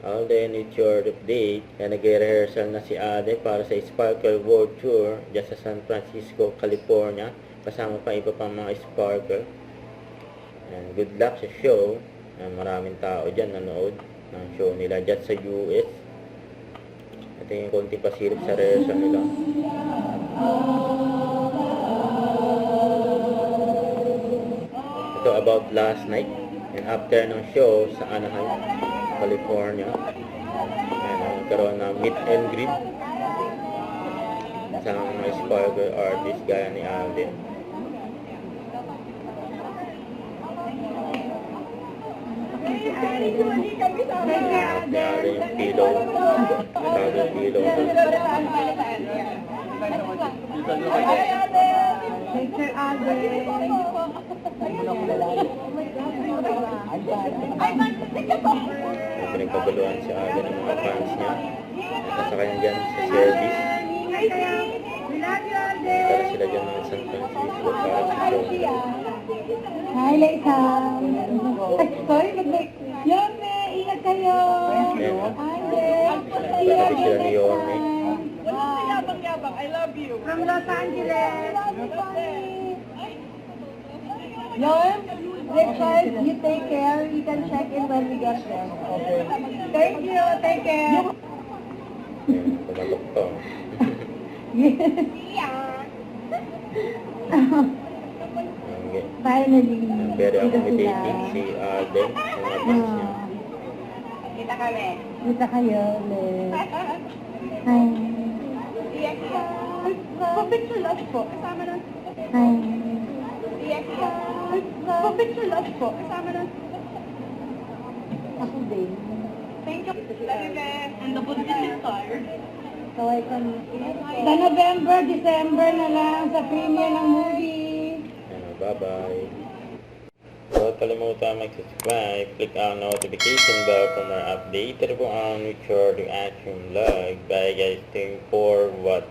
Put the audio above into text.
Alden, with your update. Kaya nag-rehearsal na si Ade para sa Sparkle World Tour dyan sa San Francisco, California. Kasama pa iba pang mga Sparkle. And good luck sa show. And maraming tao dyan nanood ng show nila dyan sa US. Ito yung konting pasilip sa rehearsal nila. Ito about last night. And after ng show sa Anaheim, California. And nagkaroon ng meet and greet sa mga Sparkle artist gaya ni Alden. Alden yung pillow. Travel pillow. Picture Alden. Pinagpagaluhan si Alden ng mga fans niya. Nakasakay niya dyan sa service. Tara sila dyan ng San Francisco para sa show nila. Hi, Leighton. Sorry, Yorme, ingat kayo. Ayan, Hi, katabi sila ni Yorme. Yabang-yabang, I love you. From Los Angeles. Yorm, Richard, you take care. You can check in when we get there. Thank you. Take care. Ayan, tumatok to. Okay. Finally. Very accommodating si Alden sa mga fans niya. Kita kami. Kita kayo ulit. Hi. Iyak-iyak. Pa-picture love po. Kasama nun. Hi. Iyak-iyak. Pa-picture love po. Kasama nun. Ako din. Thank you. Love you, Beth. And the buntis is tired. Kaway ka na. Sa November, December na lang sa premiere ng movie. Ayan, bye-bye. Huwag kalimutan mag-subscribe, click ang notification bell for more update. Ito po ang Richard Action Vlog. Bye guys, thank you for what